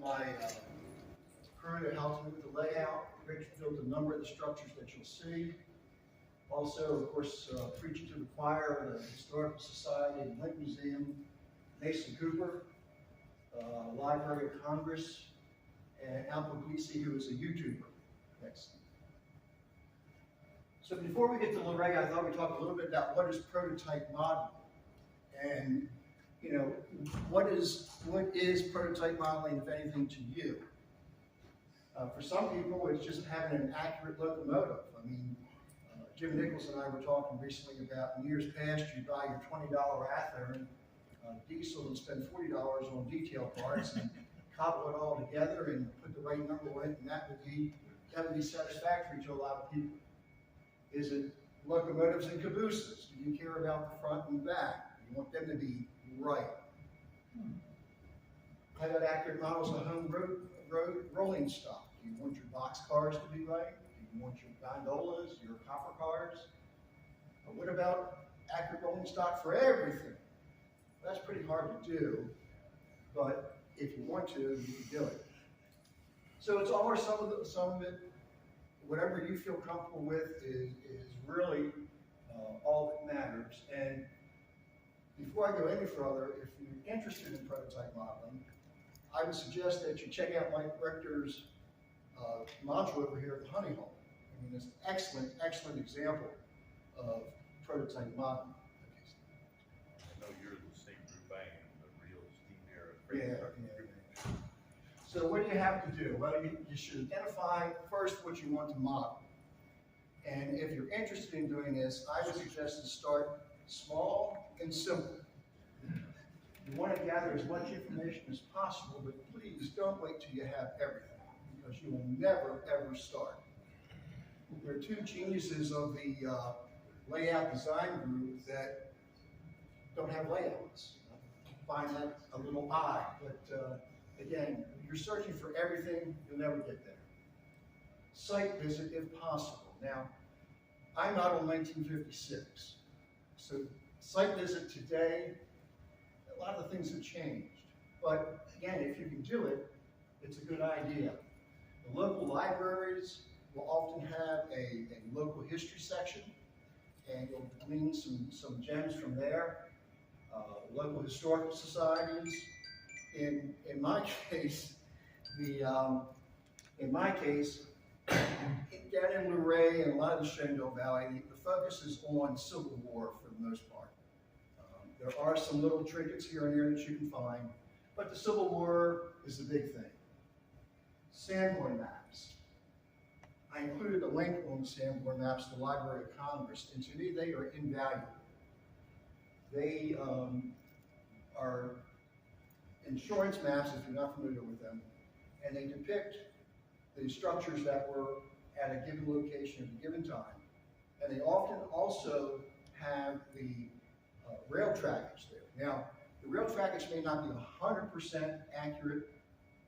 My crew that helped me with the layout. Rich built a number of the structures that you'll see. Also, of course, preaching to the choir, the Historical Society, the Lincoln Museum, Mason Cooper, Library of Congress, and Al Puglisi, who is a YouTuber. Next. So before we get to Lorraine, I thought we'd talk a little bit about what is prototype modeling. And, you know, what is prototype modeling, if anything, to you? For some people, it's just having an accurate locomotive. I mean, Jim Nichols and I were talking recently about in years past, you buy your $20 Athearn diesel and spend $40 on detail parts and cobble it all together and put the right number on it, and that would be satisfactory to a lot of people. Is it locomotives and cabooses? Do you care about the front and back? You want them to be right. How about accurate models of home road rolling stock? Do you want your box cars to be right? Do you want your gondolas, your copper cars? But what about accurate rolling stock for everything? That's pretty hard to do, but if you want to, you can do it. So it's all or some of it, whatever you feel comfortable with is really all that matters. And before I go any further, if you're interested in prototype modeling, I would suggest that you check out Mike Richter's module over here at the Honey Hole. I mean, it's an excellent, excellent example of prototype modeling. I know you're the same group I am, the real steam era. Yeah. So what do you have to do? Well, you should identify first what you want to model. And if you're interested in doing this, I would suggest to start small and simple. You want to gather as much information as possible, but please don't wait till you have everything, because you will never, ever start. There are two geniuses of the layout design group that don't have layouts. I find that a little odd, but again, you're searching for everything, you'll never get there. Site visit if possible. Now, I modeled 1956, so site visit today, a lot of things have changed. But again, if you can do it, it's a good idea. The local libraries will often have a local history section, and you'll glean some gems from there. Local historical societies. In my case, down in Luray and a lot of the Shenandoah Valley, the focus is on Civil War for the most part. There are some little trinkets here and there that you can find, but the Civil War is the big thing. Sanborn maps. I included a link on the Sanborn maps to the Library of Congress, and to me they are invaluable. They are insurance maps, if you're not familiar with them, and they depict the structures that were at a given location at a given time. And they often also have the rail trackage there. Now, the rail trackage may not be 100% accurate,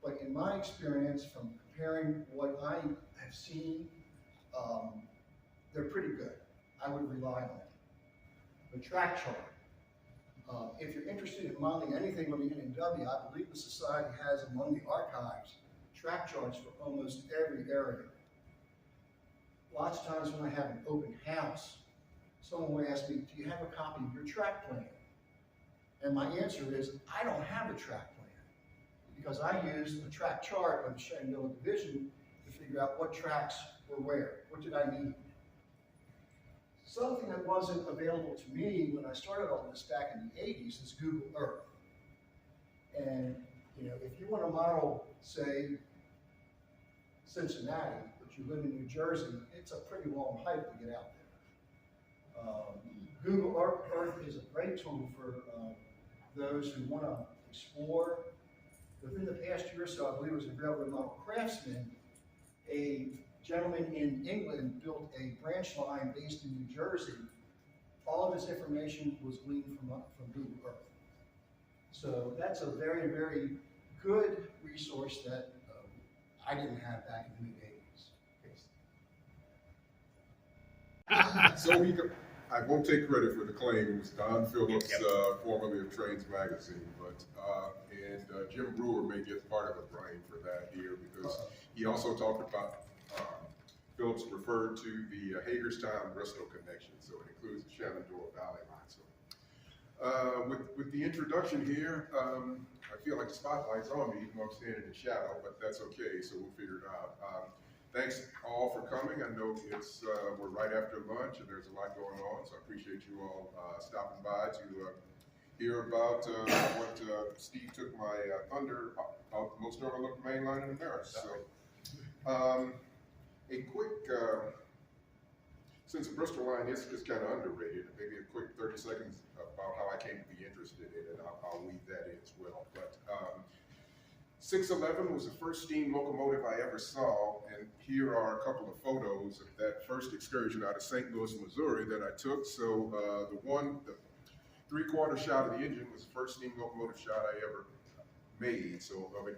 but in my experience from comparing what I have seen, they're pretty good. I would rely on it. The track chart. If you're interested in modeling anything on the N&W, I believe the Society has among the archives track charts for almost every area. Lots of times when I have an open house, someone will ask me, do you have a copy of your track plan? And my answer is, I don't have a track plan, because I used a track chart of the Shenandoah Division to figure out what tracks were where, what did I need. Something that wasn't available to me when I started all this back in the 80s is Google Earth. And you know, if you want to model, say, Cincinnati, but you live in New Jersey, it's a pretty long hike to get out there. Google Earth is a great tool for those who want to explore. Within the past year or so, I believe it was a railroad model craftsman, a gentleman in England built a branch line based in New Jersey. All of his information was gleaned from Google Earth. So that's a very, very good resource that I didn't have back in the mid-80s. So I won't take credit for the claim. It was Don Phillips, Yep. formerly of Trains Magazine, but Jim Brewer may get part of the blame for that here because he also talked about, Phillips referred to the Hagerstown-Bristol connection, so it includes the Shenandoah Valley Line. So with the introduction here, I feel like the spotlight's on me, even though I'm standing in shadow, but that's okay, so we'll figure it out. Thanks all for coming. I know we're right after lunch and there's a lot going on, so I appreciate you all stopping by to hear about what Steve took my thunder about the most overlooked main line in America. So, a quick, since the Bristol Line is kind of underrated, maybe a quick 30 seconds about how I came to be interested in it. I'll weave that in as well. But 611 was the first steam locomotive I ever saw, and here are a couple of photos of that first excursion out of St. Louis, Missouri that I took. So the three-quarter shot of the engine was the first steam locomotive shot I ever made. So I mean,